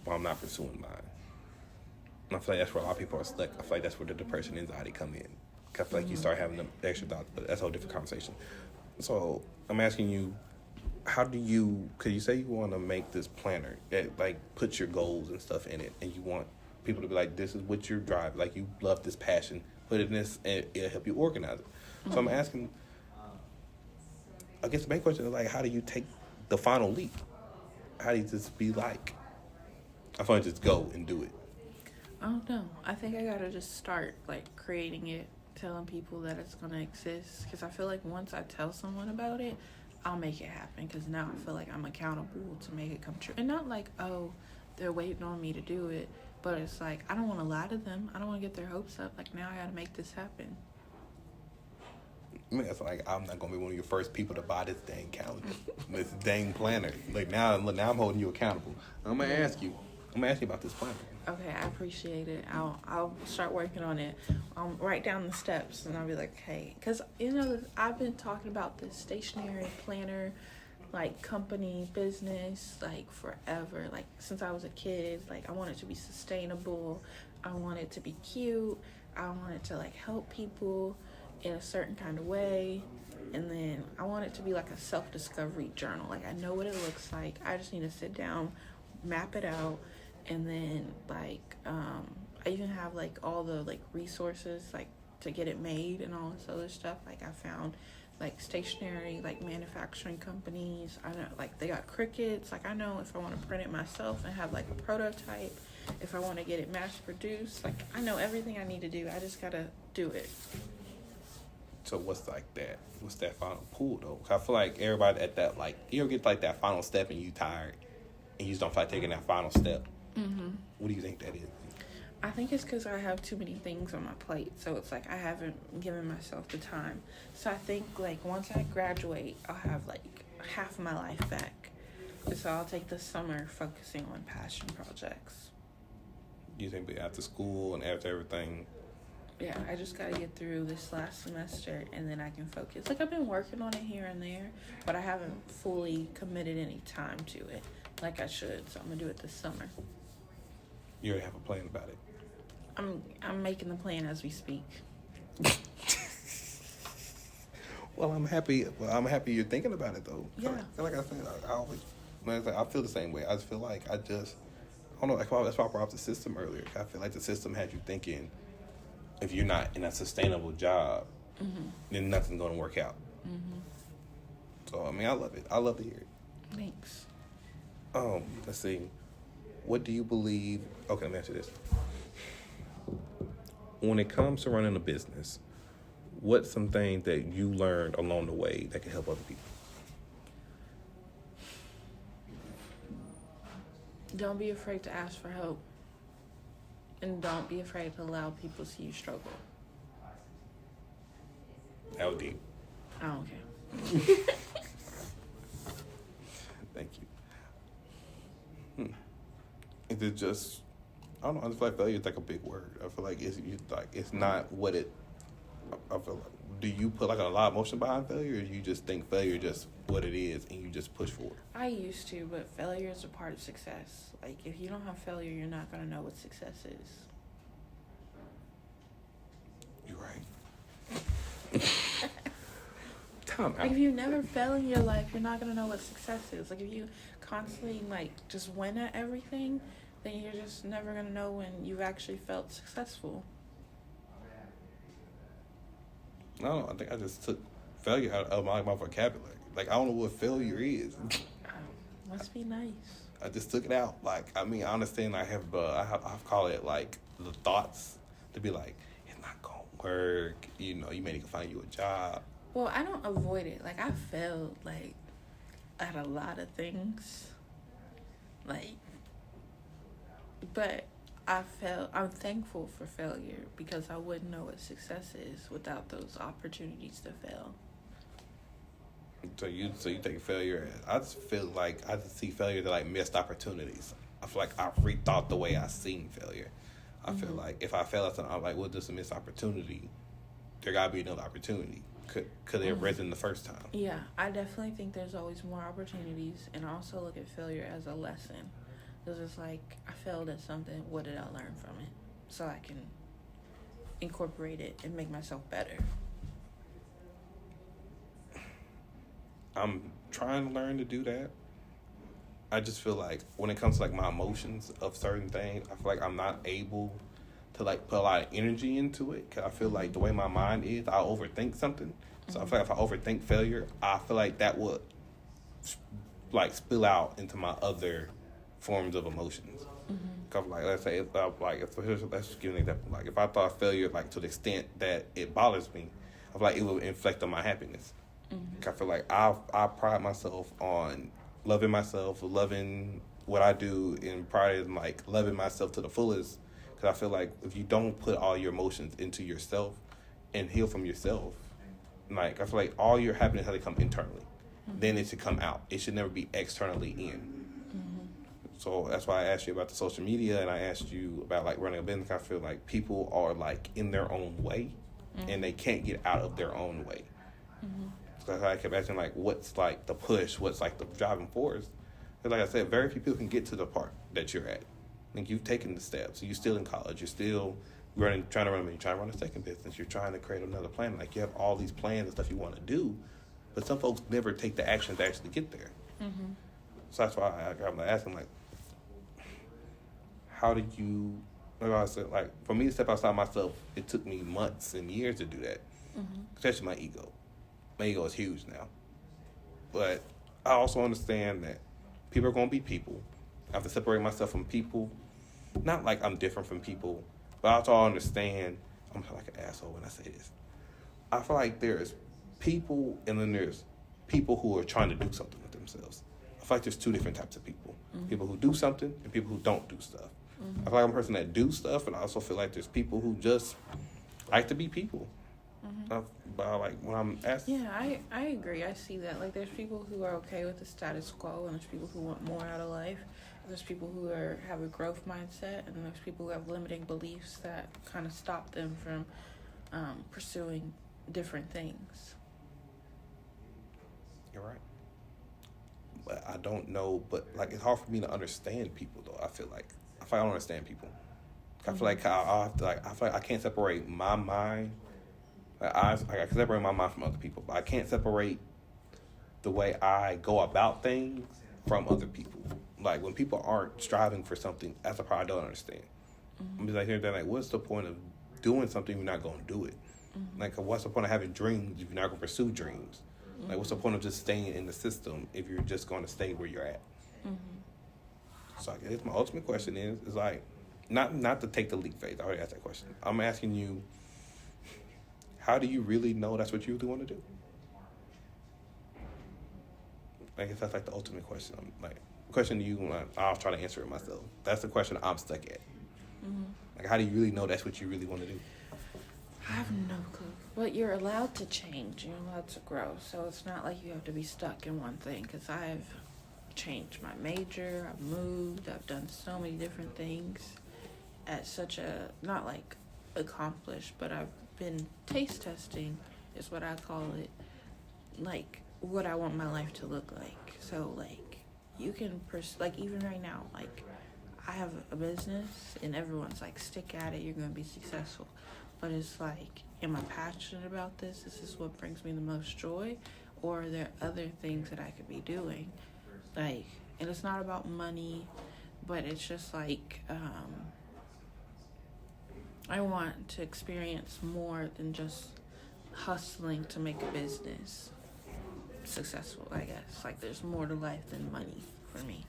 while I'm not pursuing mine. And I feel like that's where a lot of people are stuck. I feel like that's where the depression, anxiety come in. I feel like you start having the extra thoughts, but that's a whole different conversation. So I'm asking you, how do you, because you say you want to make this planner that like puts your goals and stuff in it, and you want people to be like, this is what your drive, like you love this passion, put it in this, and it'll help you organize it. So I'm asking, I guess the main question is like, how do you take the final leap? How do you just be like, I feel like just go and do it? I don't know. I think I gotta just start, like, creating it, telling people that it's gonna exist. Because I feel like once I tell someone about it, I'll make it happen. Because now I feel like I'm accountable to make it come true. And not like, oh, they're waiting on me to do it. But it's like, I don't want to lie to them. I don't want to get their hopes up. Like, now I gotta make this happen. I mean, it's like, I'm not going to be one of your first people to buy this dang calendar, this dang planner. Like, now I'm holding you accountable. I'm going to ask you about this planner. Okay, I appreciate it. I'll start working on it. Write down the steps, and I'll be like, hey, because I've been talking about this stationery planner, like company business, like forever. Like since I was a kid, like I want it to be sustainable. I want it to be cute. I want it to like help people in a certain kind of way. And then I want it to be like a self-discovery journal. Like I know what it looks like. I just need to sit down, map it out. And then, like, I even have, like, all the, like, resources, like, to get it made and all this other stuff. Like, I found, like, stationery, like, manufacturing companies. I know, like, they got Crickets. Like, I know if I want to print it myself and have, like, a prototype, if I want to get it mass-produced. Like, I know everything I need to do. I just got to do it. So what's like that? What's that final pull, though? I feel like everybody at that, like, you ever get, like, that final step and you tired and you just don't feel like taking that final step? Mm-hmm. What do you think that is? I think it's because I have too many things on my plate. So it's like I haven't given myself the time. So I think like once I graduate, I'll have like half my life back. And so I'll take the summer focusing on passion projects. You think after school and after everything? Yeah, I just got to get through this last semester and then I can focus. Like I've been working on it here and there, but I haven't fully committed any time to it like I should. So I'm going to do it this summer. You already have a plan about it. I'm making the plan as we speak. Well, I'm happy. You're thinking about it though. Yeah. Like I said, I feel the same way. I just feel like I don't know. That's why I brought up the system earlier. I feel like the system had you thinking, if you're not in a sustainable job, then nothing's going to work out. Mm-hmm. So I mean, I love it. I love to hear it. Thanks. Let's see. What do you believe? Okay, let me answer this. When it comes to running a business, what's some things that you learned along the way that can help other people? Don't be afraid to ask for help. And don't be afraid to allow people to see you struggle. That was deep. Oh, okay. Thank you. Is it just, I don't know, I just feel like failure is like a big word. I feel like it's not what it, I feel like, do you put like a lot of emotion behind failure, or do you just think failure is just what it is and you just push forward? I used to, but failure is a part of success. Like, if you don't have failure, you're not going to know what success is. You're right. Time out. Like, if you never fail in your life, you're not going to know what success is. Like, if you constantly, like, just win at everything, then you're just never going to know when you've actually felt successful. No, I think I just took failure out of my vocabulary. Like, I don't know what failure is. Must be nice. I just took it out. Like, I mean, I understand I call it, like, the thoughts to be like, it's not going to work. You know, you may need to find you a job. Well, I don't avoid it. Like, I failed, like, at a lot of things. Like, but I'm thankful for failure because I wouldn't know what success is without those opportunities to fail. So you take failure. I just feel like I just see failure as like missed opportunities. I feel like I've rethought the way I seen failure. I feel like if I fail at something, I'm like, well, this is a missed opportunity. There gotta be another opportunity. Could it have risen the first time? Yeah, I definitely think there's always more opportunities, and I also look at failure as a lesson. Because it's like, I failed at something, what did I learn from it? So I can incorporate it and make myself better. I'm trying to learn to do that. I just feel like when it comes to like my emotions of certain things, I feel like I'm not able to like put a lot of energy into it. Cause I feel like the way my mind is, I overthink something. So I feel like if I overthink failure, I feel like that would like spill out into my other forms of emotions. Cause like let's say let's give an example. Like if I thought failure like to the extent that it bothers me, I feel like it would inflict on my happiness. I feel like I pride myself on loving myself, loving what I do, and pride in like loving myself to the fullest. Because I feel like if you don't put all your emotions into yourself and heal from yourself, like I feel like all your happiness has to come internally. Then it should come out. It should never be externally in. So that's why I asked you about the social media, and I asked you about like running a business. I feel like people are like in their own way, and they can't get out of their own way. So I kept asking like, what's like the push? What's like the driving force? Because like I said, very few people can get to the part that you're at. Like you've taken the steps. You're still in college. You're still trying to run a second business. You're trying to create another plan. Like you have all these plans and stuff you want to do, but some folks never take the action to actually get there. So that's why I'm asking like, how did you? Like I said, like for me to step outside myself, it took me months and years to do that. Especially my ego. My ego is huge now. But I also understand that people are going to be people. I have to separate myself from people. Not like I'm different from people, but I also understand, I'm like an asshole when I say this. I feel like there's people and then there's people who are trying to do something with themselves. I feel like there's two different types of people. People who do something and people who don't do stuff. I feel like I'm a person that do stuff, and I also feel like there's people who just like to be people. But like when I'm asking, Yeah, I agree. I see that. Like, there's people who are okay with the status quo, and there's people who want more out of life. There's people who have a growth mindset, and there's people who have limiting beliefs that kind of stop them from pursuing different things. you're right. But I don't know. But like it's hard for me to understand people though. I feel like I don't understand people. I feel like I have to I feel like I can't separate my mind. I can separate my mind from other people, but I can't separate the way I go about things from other people. Like when people aren't striving for something, that's a part I don't understand. I'm just like here and there, like, what's the point of doing something if you're not going to do it? Like, what's the point of having dreams if you're not going to pursue dreams? Like, what's the point of just staying in the system if you're just going to stay where you're at? So I guess my ultimate question is like, not to take the leap phase. I already asked that question. I'm asking you, how do you really know that's what you really want to do? I guess that's like the ultimate question. Question to you, I'll try to answer it myself. That's the question I'm stuck at. Like, how do you really know that's what you really want to do? I have no clue. But you're allowed to change. You're allowed to grow. So it's not like you have to be stuck in one thing. Because I've changed my major. I've moved. I've done so many different things at such a, not like accomplished, but I've been taste testing is what I call it. Like, what I want my life to look like. So, like, you can, like, even right now, like, I have a business and everyone's like, stick at it, you're going to be successful. But it's like, am I passionate about this? Is this what brings me the most joy? Or are there other things that I could be doing? Like, and it's not about money, but it's just like, I want to experience more than just hustling to make a business successful, I guess. Like, there's more to life than money for me.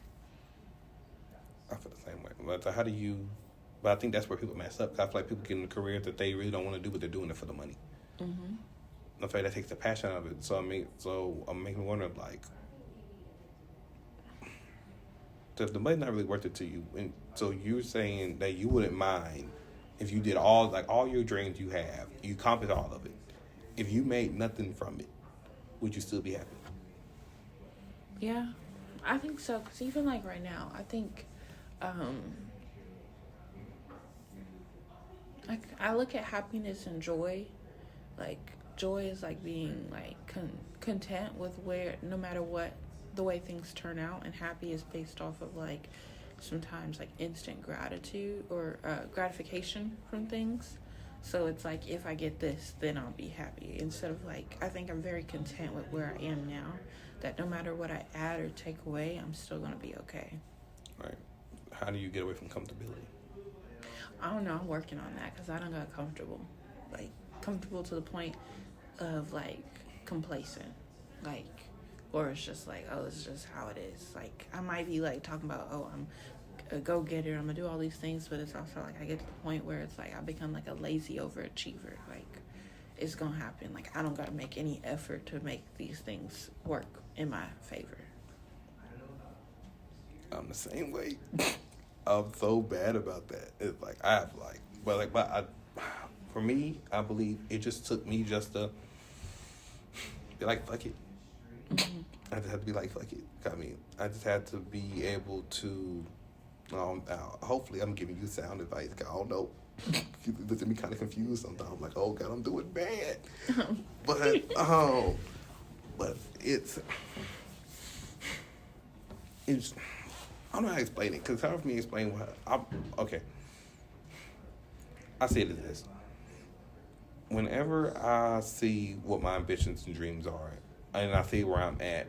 I feel the same way. But how do you... But I think that's where people mess up. I feel like people get in a career that they really don't want to do, but they're doing it for the money. I feel like that takes the passion out of it. So I'm making me wonder, like, if the money's not really worth it to you, and so you're saying that you wouldn't mind if you did all your dreams you have, you accomplished all of it. If you made nothing from it, would you still be happy? Yeah, I think so. Because even like right now, I think Like I look at happiness and joy. Like joy is like being like content with where no matter what the way things turn out, and happy is based off of like sometimes like instant gratitude or gratification from things. So it's like if I get this, then I'll be happy. Instead of like I think I'm very content with where I am now. That no matter what I add or take away, I'm still gonna be okay. Right. How do you get away from comfortability? I don't know. I'm working on that because I don't got comfortable, like comfortable to the point of like complacent, like, or it's just like, oh, it's just how it is. Like I might be like talking about, oh, I'm a go-getter, I'm gonna do all these things, but it's also like I get to the point where it's like I become like a lazy overachiever. Like it's gonna happen. Like I don't gotta make any effort to make these things work in my favor. I'm the same way. I'm so bad about that. It's like I have like, For me, I believe it just took me just to be like, fuck it. Mm-hmm. I just had to be like, fuck it. I mean, I just had to be able to. Hopefully, I'm giving you sound advice. I don't know. You look at me kind of confused sometimes. I'm like, oh God, I'm doing bad. But it's. I don't know how to explain it, because it's hard for me to explain okay. I say it as this. Whenever I see what my ambitions and dreams are, and I see where I'm at,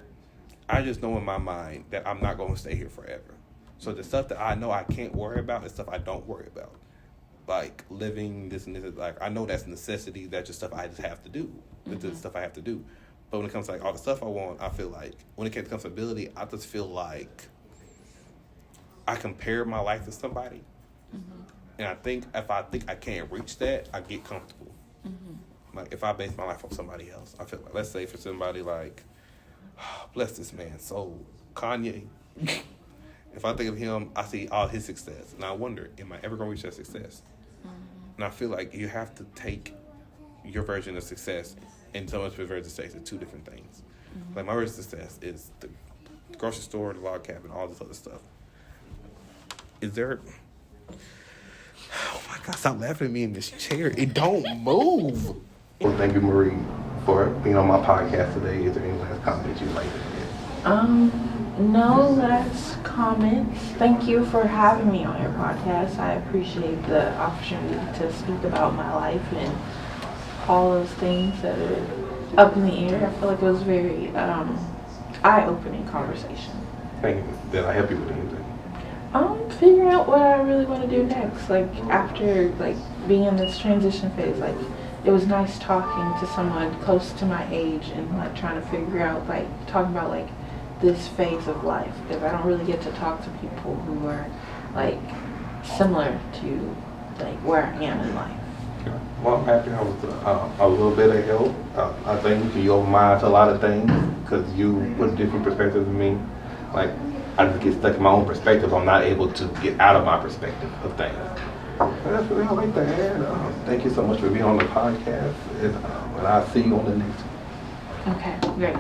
I just know in my mind that I'm not going to stay here forever. So the stuff that I know I can't worry about is stuff I don't worry about. Like living, this and this, like I know that's necessity, that's just stuff I just have to do. That's the stuff I have to do. But when it comes to like all the stuff I want, I feel like when it comes to comfortability, I just feel like I compare my life to somebody, and I think if I think I can't reach that, I get comfortable. Like if I base my life on somebody else, I feel like, let's say for somebody like, bless this man's soul, Kanye. If I think of him, I see all his success, and I wonder, am I ever gonna reach that success? And I feel like you have to take your version of success and someone's version of success are two different things. Like my version of success is the grocery store, the log cabin, all this other stuff. Is there? Oh my God! Stop laughing at me in this chair. It don't move. Well, thank you, Marrie, for being on my podcast today. Is there any last comment you'd like to add? No last comments. Thank you for having me on your podcast. I appreciate the opportunity to speak about my life and all those things that are up in the air. I feel like it was very eye-opening conversation. Thank you. Did I help you with anything? Figuring out what I really want to do next. Like after like being in this transition phase, like it was nice talking to someone close to my age and like trying to figure out like talking about like this phase of life, because I don't really get to talk to people who are like similar to like where I am in life. Well, I'm happy I was a little bit of help. I think you open my eyes to a lot of things because you put a different perspective than me. Like, I just get stuck in my own perspective. I'm not able to get out of my perspective of things. That's what I like to add. Thank you so much for being on the podcast, and I'll see you on the next one. Okay, great.